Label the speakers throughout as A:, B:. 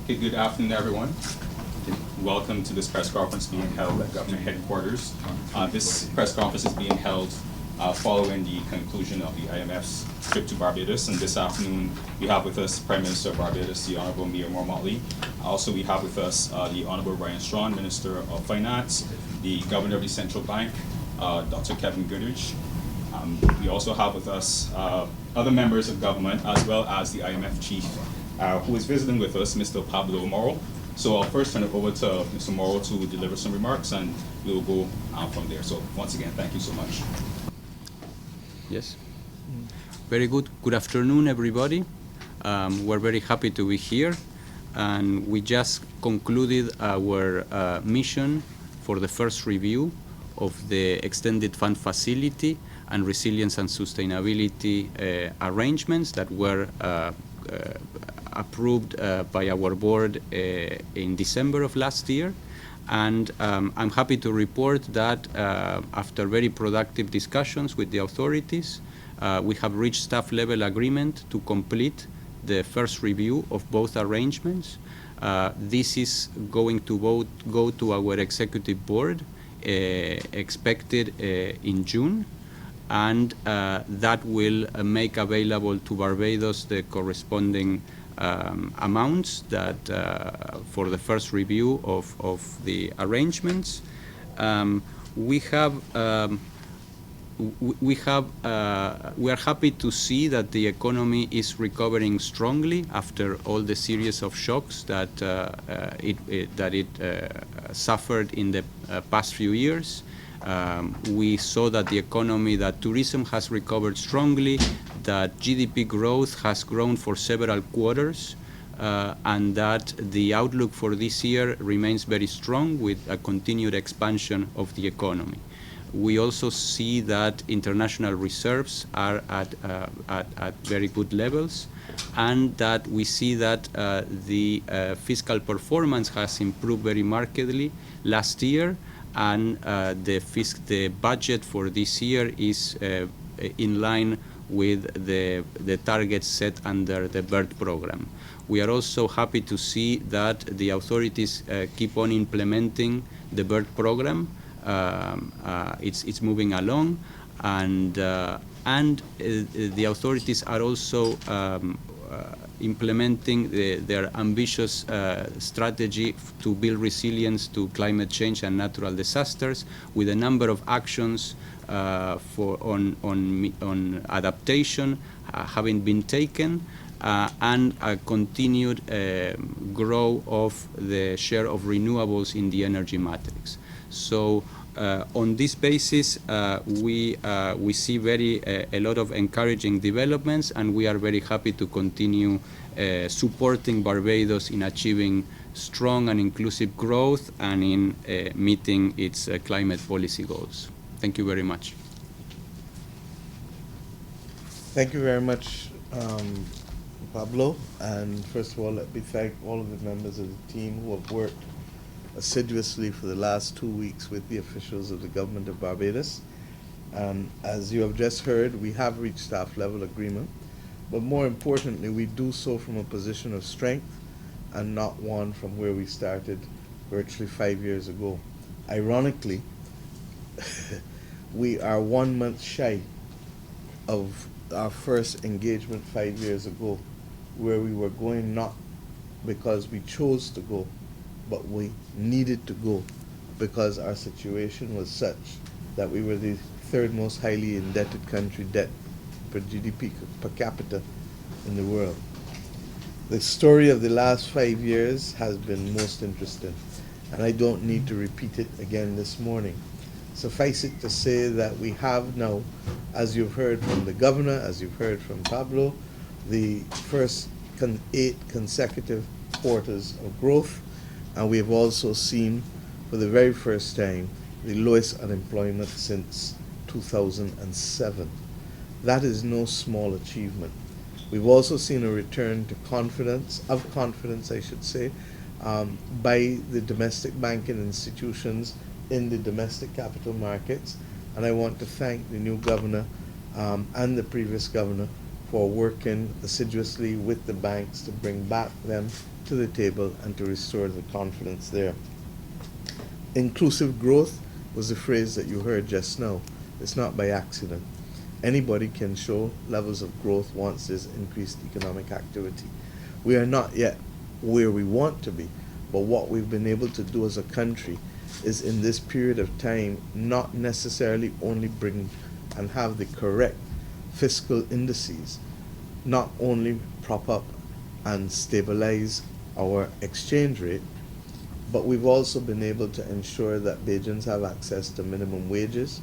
A: Okay, good afternoon, everyone. Welcome to this press conference being held at government headquarters. This press conference is being held following the conclusion of the IMF's trip to Barbados. And this afternoon, we have with us Prime Minister of Barbados, the Honorable Mir Motley. Also, we have with us the Honorable Brian Strawn, Minister of Finance, the Governor of the Central Bank, Dr. Kevin Goodrich. We also have with us other members of government, as well as the IMF chief, who is visiting with us, Mr. Pablo Morro. So I'll first turn it over to Mr. Morro to deliver some remarks, and we'll go from there. So once again, thank you so much.
B: Yes. Very good. Good afternoon, everybody. We're very happy to be here, and we just concluded our mission for the first review of the Extended Fund Facility and Resilience and Sustainability arrangements that were approved by our board in December of last year. And I'm happy to report that after very productive discussions with the authorities, we have reached staff-level agreement to complete the first review of both arrangements. This is going to go to our executive board, expected in June, and that will make available to Barbados the corresponding amounts that for the first review of the arrangements. We are happy to see that the economy is recovering strongly after all the series of shocks that it suffered in the past few years. We saw that the economy, that tourism has recovered strongly, that GDP growth has grown for several quarters, and that the outlook for this year remains very strong with a continued expansion of the economy. We also see that international reserves are at very good levels, and that we see that the fiscal performance has improved very markedly last year, and the budget for this year is in line with the targets set under the BIRD program. We are also happy to see that the authorities keep on implementing the BIRD program. It's moving along, and the authorities are also implementing their ambitious strategy to build resilience to climate change and natural disasters, with a number of actions on adaptation having been taken, and a continued growth of the share of renewables in the energy matrix. So on this basis, we see a lot of encouraging developments, and we are very happy to continue supporting Barbados in achieving strong and inclusive growth and in meeting its climate policy goals. Thank you very much.
C: Thank you very much, Pablo. And first of all, let me thank all of the members of the team who have worked assiduously for the last 2 weeks with the officials of the government of Barbados. As you have just heard, we have reached staff-level agreement, but more importantly, we do so from a position of strength and not one from where we started virtually 5 years ago. Ironically, we are 1 month shy of our first engagement 5 years ago, where we were going not because we chose to go, but we needed to go because our situation was such that we were the third most highly indebted country, debt per GDP per capita in the world. The story of the last 5 years has been most interesting, and I don't need to repeat it again this morning. Suffice it to say that we have now, as you've heard from the governor, as you've heard from Pablo, the first 8 consecutive quarters of growth, and we have also seen, for the very first time, the lowest unemployment since 2007. That is no small achievement. We've also seen a return to confidence, I should say, by the domestic banking institutions in the domestic capital markets. And I want to thank the new governor and the previous governor for working assiduously with the banks to bring back them to the table and to restore the confidence there. Inclusive growth was the phrase that you heard just now. It's not by accident. Anybody can show levels of growth once there's increased economic activity. We are not yet where we want to be, but what we've been able to do as a country is in this period of time not necessarily only bring and have the correct fiscal indices, not only prop up and stabilize our exchange rate, but we've also been able to ensure that Bajans have access to minimum wages.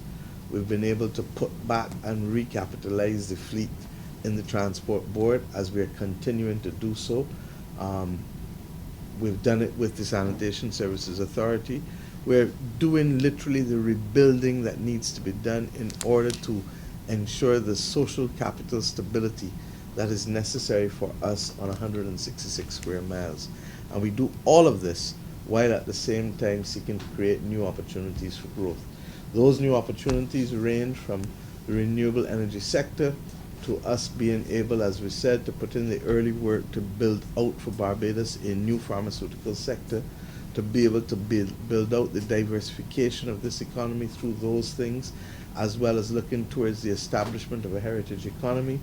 C: We've been able to put back and recapitalize the fleet in the Transport Board as we are continuing to do so. We've done it with the Sanitation Services Authority. We're doing literally the rebuilding that needs to be done in order to ensure the social capital stability that is necessary for us on 166 square miles. And we do all of this while at the same time seeking to create new opportunities for growth. Those new opportunities range from the renewable energy sector to us being able, as we said, to put in the early work to build out for Barbados a new pharmaceutical sector, to be able to build out the diversification of this economy through those things, as well as looking towards the establishment of a heritage economy,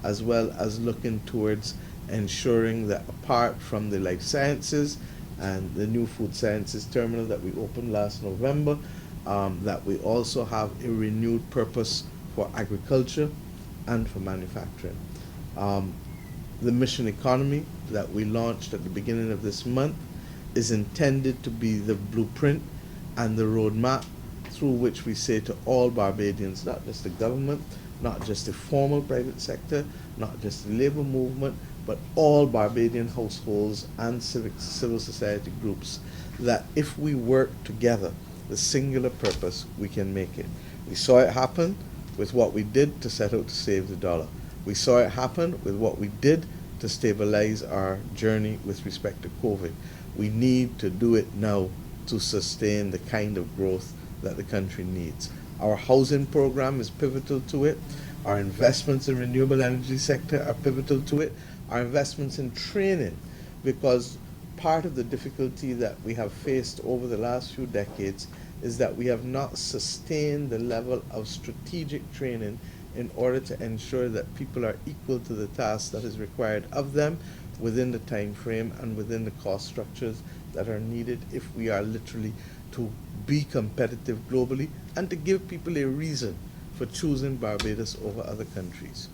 C: as well as looking towards ensuring that apart from the life sciences and the new food sciences terminal that we opened last November, that we also have a renewed purpose for agriculture and for manufacturing. The mission economy that we launched at the beginning of this month is intended to be the blueprint and the roadmap through which we say to all Barbadians, not just the government, not just the formal private sector, not just the labor movement, but all Barbadian households and civil society groups, that if we work together, the singular purpose, we can make it. We saw it happen with what we did to set out to save the dollar. We saw it happen with what we did to stabilize our journey with respect to COVID. We need to do it now to sustain the kind of growth that the country needs. Our housing program is pivotal to it. Our investments in renewable energy sector are pivotal to it. Our investments in training, because part of the difficulty that we have faced over the last few decades is that we have not sustained the level of strategic training in order to ensure that people are equal to the task that is required of them within the time frame and within the cost structures that are needed if we are literally to be competitive globally and to give people a reason for choosing Barbados over other countries.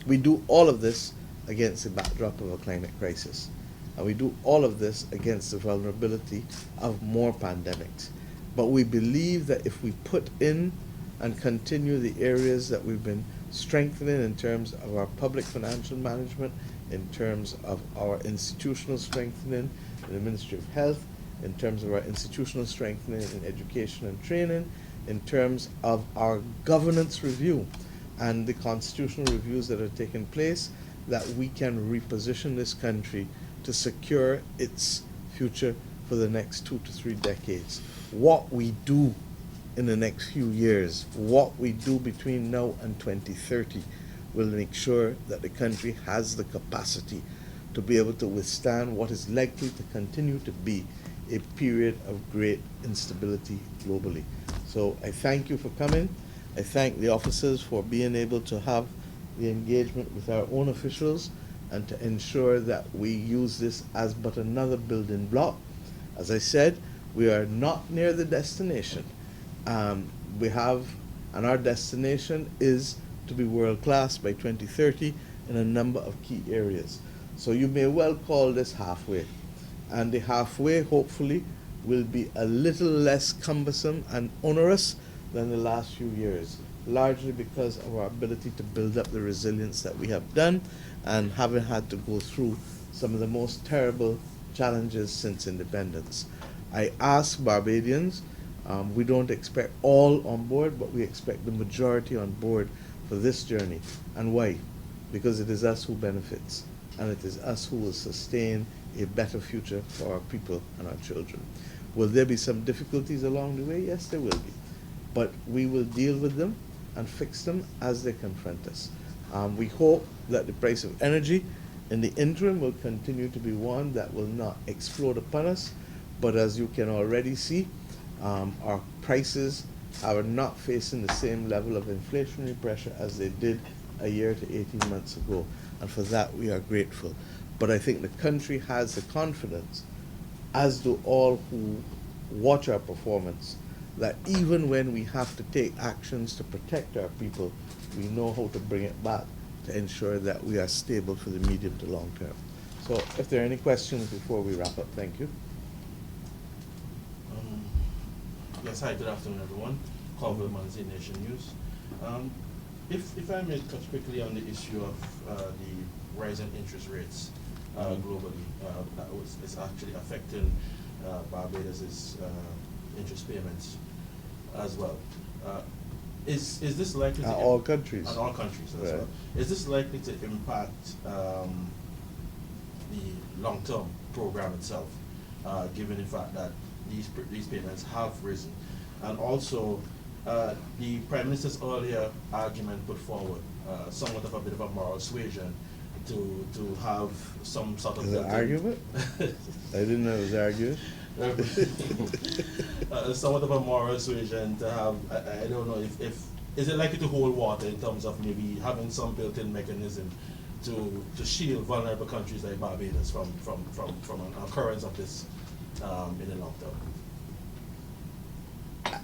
C: We do all of this against the backdrop of a climate crisis. And we do all of this against the vulnerability of more pandemics. But we believe that if we put in and continue the areas that we've been strengthening in terms of our public financial management, in terms of our institutional strengthening in the Ministry of Health, in terms of our institutional strengthening in education and training, in terms of our governance review and the constitutional reviews that are taking place, that we can reposition this country to secure its future for the next 2 to 3 decades. What we do in the next few years, what we do between now and 2030 will make sure that the country has the capacity to be able to withstand what is likely to continue to be a period of great instability globally. So I thank you for coming. I thank the officers for being able to have the engagement with our own officials and to ensure that we use this as but another building block. As I said, we are not near the destination. We have, and our destination is to be world class by 2030 in a number of key areas. So you may well call this halfway. And the halfway, hopefully, will be a little less cumbersome and onerous than the last few years, largely because of our ability to build up the resilience that we have done and having had to go through some of the most terrible challenges since independence. I ask Barbadians, we don't expect all on board, but we expect the majority on board for this journey. And why? Because it is us who benefits, and it is us who will sustain a better future for our people and our children. Will there be some difficulties along the way? Yes, there will be. But we will deal with them and fix them as they confront us. We hope that the price of energy in the interim will continue to be one that will not explode upon us. But as you can already see, our prices are not facing the same level of inflationary pressure as they did a year to 18 months ago. And for that, we are grateful. But I think the country has the confidence, as do all who watch our performance, that even when we have to take actions to protect our people, we know how to bring it back to ensure that we are stable for the medium to long term. So if there are any questions before we wrap up, thank you.
D: Yes, hi, good afternoon, everyone. Colville Manzi, Nation News. If I may touch quickly on the issue of the rising interest rates globally, it's actually affecting Barbados' interest payments as well. Is this likely to
C: All countries?
D: At all countries as
C: Right.
D: well. Is this likely to impact the long-term program itself, given the fact that these payments have risen? And also, the Prime Minister's earlier argument put forward somewhat of a bit of a moral suasion to have some sort of...
C: Is it argument? I didn't know it was argument.
D: Somewhat of a moral suasion to have, I don't know if is it likely to hold water in terms of maybe having some built-in mechanism to shield vulnerable countries like Barbados from an occurrence of this in the long term?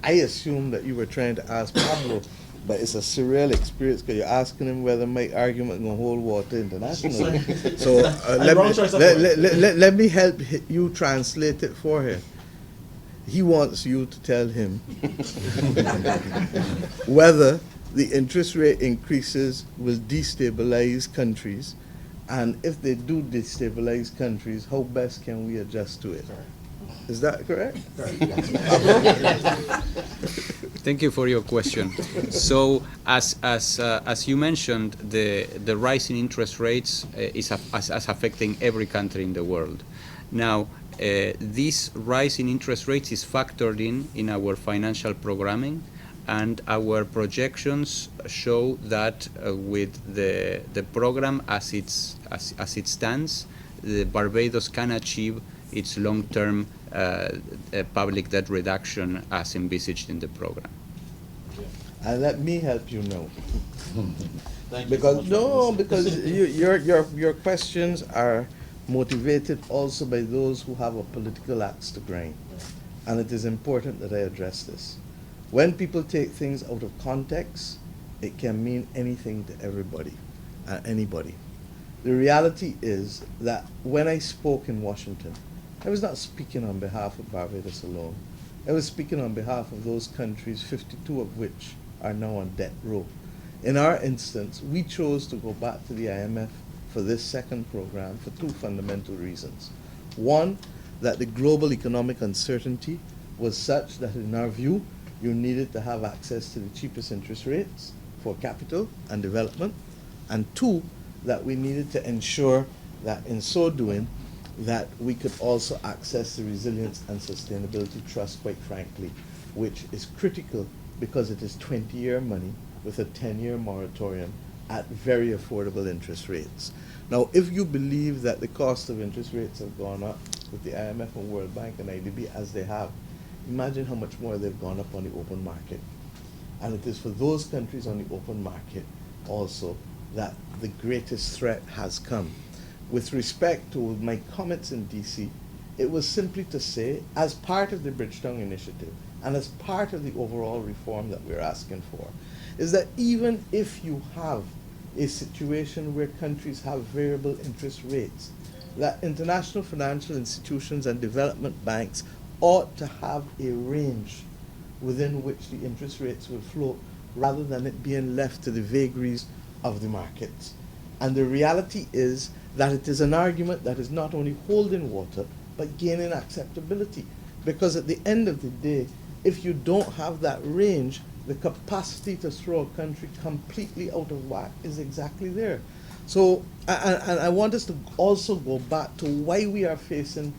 C: I assume that you were trying to ask Pablo, but it's a surreal experience because you're asking him whether my argument going to hold water internationally. So let me help you translate it for him. He wants you to tell him whether the interest rate increases will destabilize countries, and if they do destabilize countries, how best can we adjust to it? Is that correct?
B: Thank you for your question. So, as you mentioned, the rise in interest rates is affecting every country in the world. Now, this rise in interest rates is factored in our financial programming, and our projections show that with the program as it stands, the Barbados can achieve its long-term public debt reduction as envisaged in the program.
C: And let me help you know.
D: Thank you
C: Because
D: so much,
C: because your questions are motivated also by those who have a political axe to grind. And it is important that I address this. When people take things out of context, it can mean anything to everybody and anybody. The reality is that when I spoke in Washington, I was not speaking on behalf of Barbados alone. I was speaking on behalf of those countries, 52 of which are now on debt row. In our instance, we chose to go back to the IMF for this second program for two fundamental reasons. One, that the global economic uncertainty was such that in our view, you needed to have access to the cheapest interest rates for capital and development. And two, that we needed to ensure that in so doing, that we could also access the resilience and sustainability trust, quite frankly, which is critical because it is 20-year money with a 10-year moratorium at very affordable interest rates. Now, if you believe that the cost of interest rates have gone up with the IMF and World Bank and IDB as they have, imagine how much more they've gone up on the open market. And it is for those countries on the open market also that the greatest threat has come. With respect to my comments in DC, it was simply to say, as part of the Bridgetown Initiative and as part of the overall reform that we're asking for, is that even if you have a situation where countries have variable interest rates, that international financial institutions and development banks ought to have a range within which the interest rates will float rather than it being left to the vagaries of the markets. And the reality is that it is an argument that is not only holding water, but gaining acceptability. Because at the end of the day, if you don't have that range, the capacity to throw a country completely out of whack is exactly there. So, and I want us to also go back to why we are facing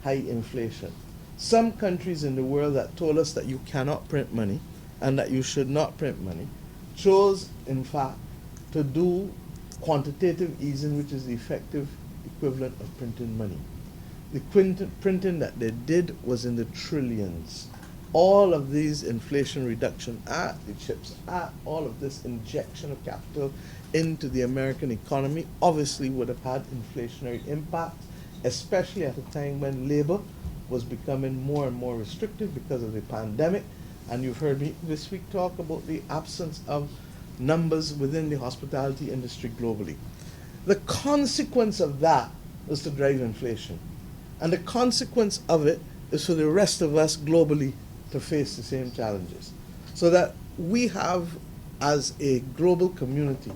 C: high inflation. Some countries in the world that told us that you cannot print money and that you should not print money chose, in fact, to do quantitative easing, which is the effective equivalent of printing money. The printing that they did was in the trillions. All of these Inflation Reduction Act, the CHIPS Act, all of this injection of capital into the American economy obviously would have had inflationary impact, especially at a time when labor was becoming more and more restrictive because of the pandemic. And you've heard me this week talk about the absence of numbers within the hospitality industry globally. The consequence of that was to drive inflation. And the consequence of it is for the rest of us globally to face the same challenges. So that we have, as a global community,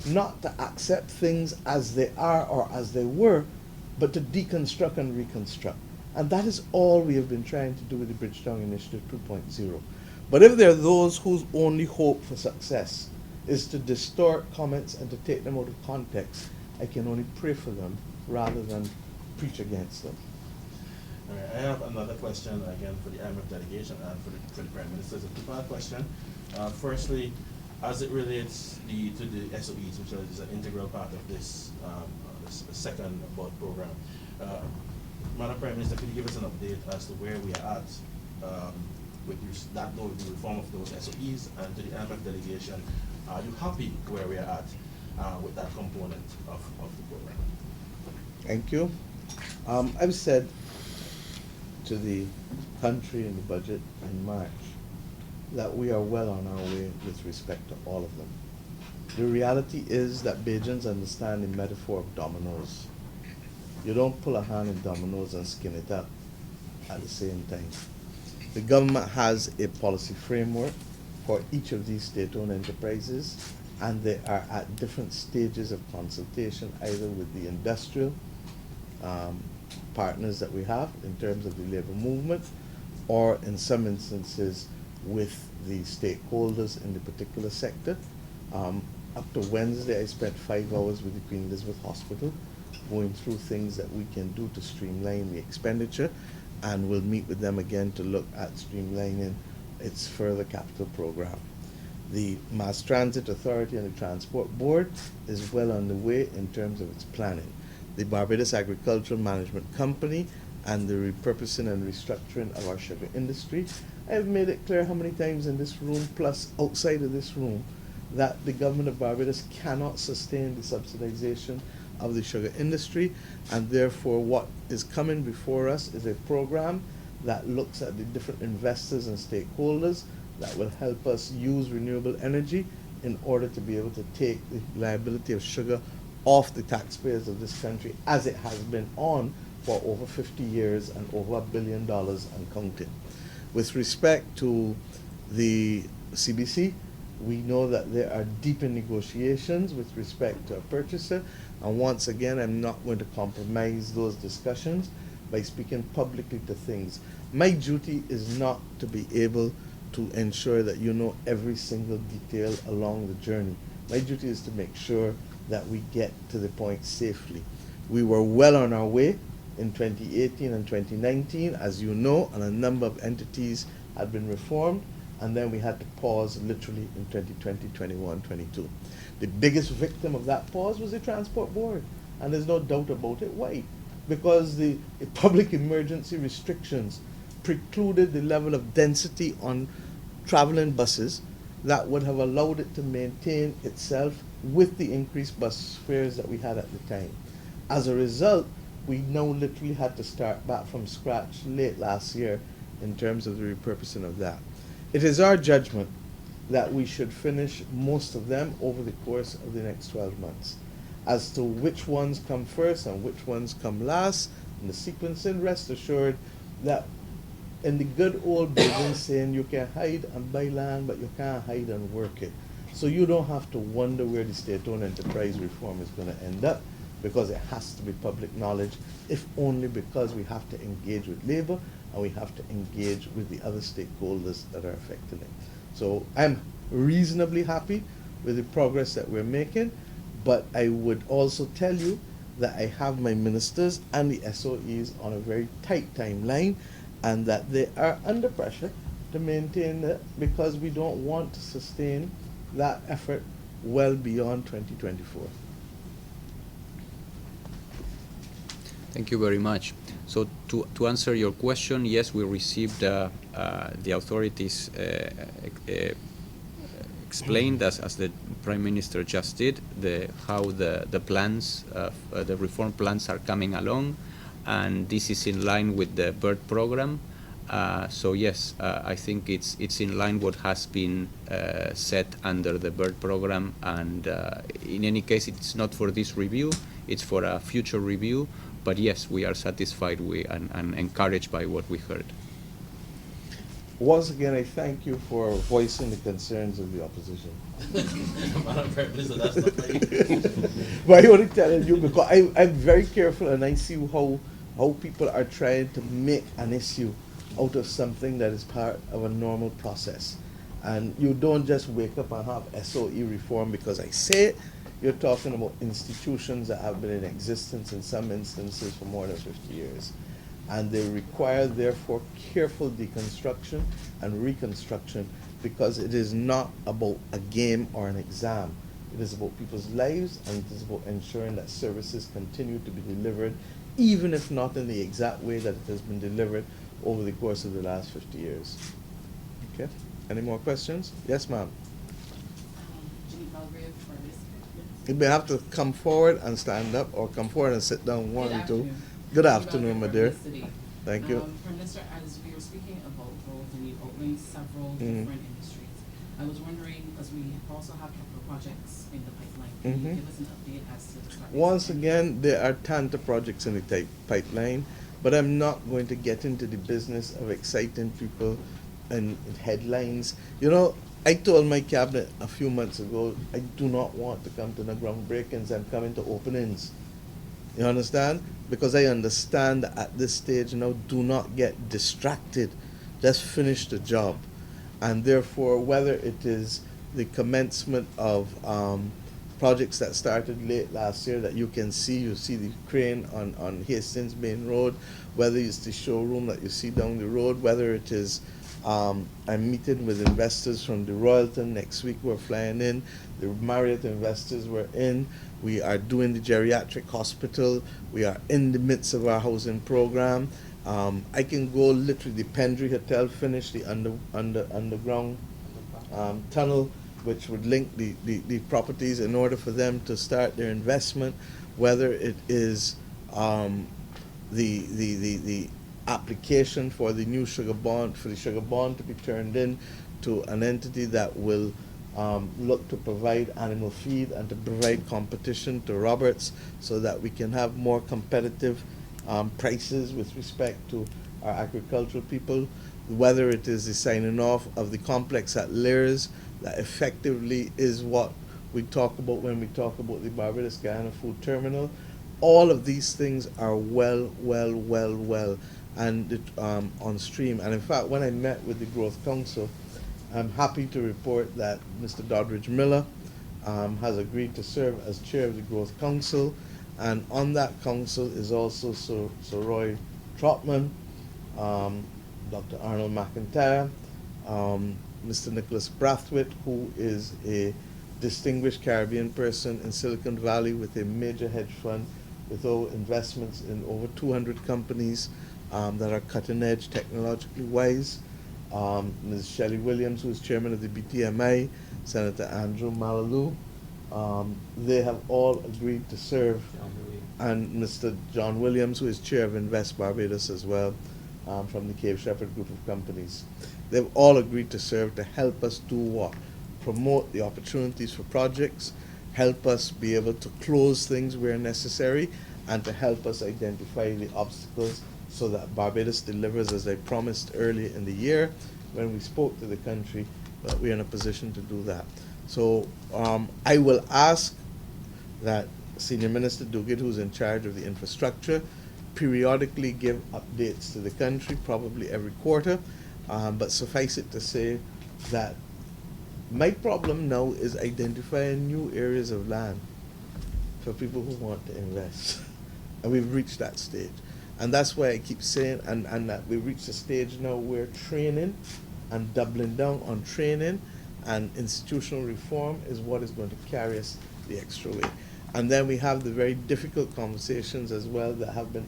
C: not to accept things as they are or as they were, but to deconstruct and reconstruct. And that is all we have been trying to do with the Bridgetown Initiative 2.0. But if there are those whose only hope for success is to distort comments and to take them out of context, I can only pray for them rather than preach against them.
D: All right, I have another question again for the IMF delegation and for the Prime Minister. It's a two-part question. Firstly, as it relates to the SOEs, which is an integral part of this, this second board program, Madam Prime Minister, could you give us an update as to where we are at with the reform of those SOEs, and to the IMF delegation, are you happy where we are at with that component of the program?
C: Thank you. I've said to the country in the budget in March that we are well on our way with respect to all of them. The reality is that Bajans understand the metaphor of dominoes. You don't pull a hand in dominoes and skin it up at the same time. The government has a policy framework for each of these state-owned enterprises, and they are at different stages of consultation, either with the industrial partners that we have in terms of the labor movement, or in some instances with the stakeholders in the particular sector. Up to Wednesday, I spent 5 hours with the Queen Elizabeth Hospital going through things that we can do to streamline the expenditure, and we'll meet with them again to look at streamlining its further capital program. The Mass Transit Authority and the Transport Board is well on the way in terms of its planning. The Barbados Agricultural Management Company and the repurposing and restructuring of our sugar industry. I have made it clear how many times in this room, plus outside of this room, that the government of Barbados cannot sustain the subsidization of the sugar industry, and therefore what is coming before us is a program that looks at the different investors and stakeholders that will help us use renewable energy in order to be able to take the liability of sugar off the taxpayers of this country, as it has been on for over 50 years and over $1 billion and counting. With respect to the CBC, we know that there are deep in negotiations with respect to a purchaser, and once again, I'm not going to compromise those discussions by speaking publicly to things. My duty is not to be able to ensure that you know every single detail along the journey. My duty is to make sure that we get to the point safely. We were well on our way in 2018 and 2019, as you know, and a number of entities had been reformed, and then we had to pause literally in 2020, 21, 22. The biggest victim of that pause was the Transport Board, and there's no doubt about it. Why? Because the public emergency restrictions precluded the level of density on traveling buses that would have allowed it to maintain itself with the increased bus fares that we had at the time. As a result, we now literally had to start back from scratch late last year in terms of the repurposing of that. It is our judgment that we should finish most of them over the course of the next 12 months. As to which ones come first and which ones come last, and the sequencing, rest assured that in the good old business saying, you can hide and buy land, but you can't hide and work it. So you don't have to wonder where the state-owned enterprise reform is going to end up, because it has to be public knowledge, if only because we have to engage with labor and we have to engage with the other stakeholders that are affecting it. So I'm reasonably happy with the progress that we're making, but I would also tell you that I have my ministers and the SOEs on a very tight timeline, and that they are under pressure to maintain that, because we don't want to sustain that effort well beyond 2024.
B: Thank you very much. So to answer your question, yes, we received the authorities explained as the Prime Minister just did how the plans the reform plans are coming along, and this is in line with the BIRD program. So yes, I think it's in line what has been set under the BIRD program, and in any case, it's not for this review; it's for a future review. But yes, we are satisfied and encouraged by what we heard.
C: Once again, I thank you for voicing the concerns of the opposition.
D: Madam Prime Minister, that's not my
C: But I only telling you because I'm very careful and I see how people are trying to make an issue out of something that is part of a normal process. And you don't just wake up and have SOE reform because I say it. You're talking about institutions that have been in existence in some instances for more than 50 years. And they require, therefore, careful deconstruction and reconstruction because it is not about a game or an exam. It is about people's lives, and it is about ensuring that services continue to be delivered, even if not in the exact way that it has been delivered over the course of the last 50 years. Okay? Any more questions? Yes, ma'am. You may have to come forward and stand up, or come forward and sit down, one or two. Good afternoon, my dear. Thank you.
E: Prime Minister, as we were speaking about growth and you outlined several different industries, I was wondering, because we also have capital projects in the pipeline, can you give us an update as to the start?
C: Once again, there are tons of projects in the pipeline, but I'm not going to get into the business of exciting people and headlines. You know, I told my cabinet a few months ago, I do not want to come to the groundbreakings, I'm coming to openings. You understand? Because I understand that at this stage now, do not get distracted. Just finish the job. And therefore, whether it is the commencement of projects that started late last year that you can see, you see the crane on Hastings Main Road, whether it's the showroom that you see down the road, whether it is I'm meeting with investors from the Royalton next week. We're flying in. The Marriott investors were in. We are doing the geriatric hospital. We are in the midst of our housing program. I can go literally the Pendry Hotel, finish the underground tunnel, which would link the properties in order for them to start their investment, whether it is the application for the new sugar bond, for the sugar bond to be turned in to an entity that will look to provide animal feed and to provide competition to Roberts so that we can have more competitive prices with respect to our agricultural people, whether it is the signing off of the complex at Lears that effectively is what we talk about when we talk about the Barbados Guyana Food Terminal. All of these things are well and on stream. And in fact, when I met with the Growth Council, I'm happy to report that Mr. Doddridge Miller has agreed to serve as chair of the Growth Council, and on that council is also Sir Roy Trotman, Dr. Arnold McIntyre, Mr. Nicholas Brathwaite, who is a distinguished Caribbean person in Silicon Valley with a major hedge fund with investments in over 200 companies that are cutting edge technologically wise. Ms. Shelley Williams, who is chairman of the BTMI, Senator Andrew Malalu, they have all agreed to serve, and Mr. John Williams, who is chair of Invest Barbados as well, from the Cave Shepherd group of companies. They've all agreed to serve to help us do what? Promote the opportunities for projects, help us be able to close things where necessary, and to help us identify the obstacles so that Barbados delivers, as I promised early in the year when we spoke to the country, that we're in a position to do that. So I will ask that Senior Minister Duguid, who's in charge of the infrastructure, periodically give updates to the country, probably every quarter, but suffice it to say that my problem now is identifying new areas of land for people who want to invest. And we've reached that stage. And that's why I keep saying, and that we've reached a stage now where training and doubling down on training and institutional reform is what is going to carry us the extra way. And then we have the very difficult conversations as well that have been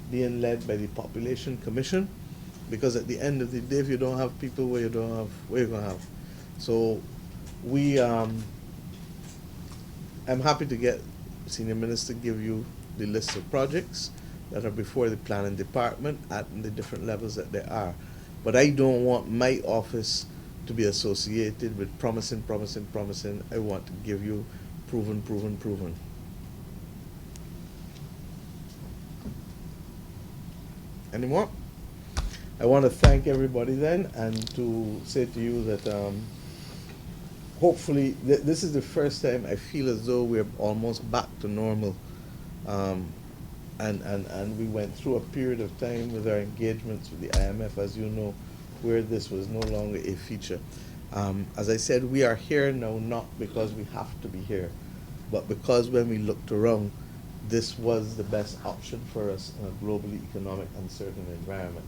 C: being led by the Population Commission, because at the end of the day, if you don't have people, where you don't have, where you gonna have? So we, I'm happy to get Senior Minister give you the list of projects that are before the planning department at the different levels that they are. But I don't want my office to be associated with promising. I want to give you proven. Any more? I want to thank everybody then, and to say to you that hopefully this is the first time I feel as though we're almost back to normal. And we went through a period of time with our engagements with the IMF, as you know, where this was no longer a feature. As I said, we are here now not because we have to be here, but because when we looked around, this was the best option for us in a globally economic uncertain environment.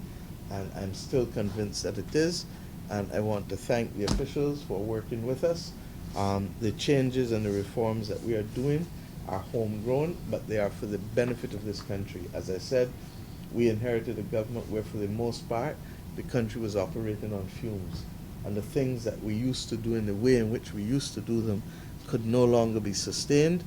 C: And I'm still convinced that it is, and I want to thank the officials for working with us. The changes and the reforms that we are doing are homegrown, but they are for the benefit of this country. As I said, we inherited a government where for the most part, the country was operating on fumes. And the things that we used to do in the way in which we used to do them could no longer be sustained,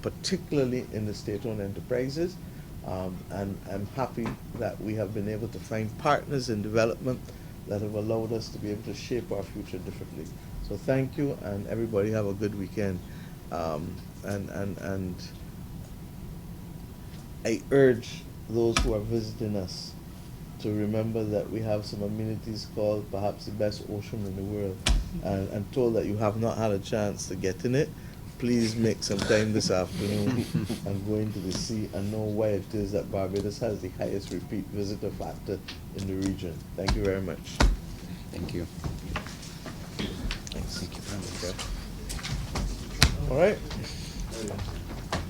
C: particularly in the state-owned enterprises. And I'm happy that we have been able to find partners in development that have allowed us to be able to shape our future differently. So thank you, and everybody have a good weekend. And I urge those who are visiting us to remember that we have some amenities called perhaps the best ocean in the world, and told that you have not had a chance to get in it. Please make some time this afternoon and go into the sea and know why it is that Barbados has the highest repeat visitor factor in the region. Thank you very much.
B: Thank you.
C: Thanks.
B: Thank you.
C: All right.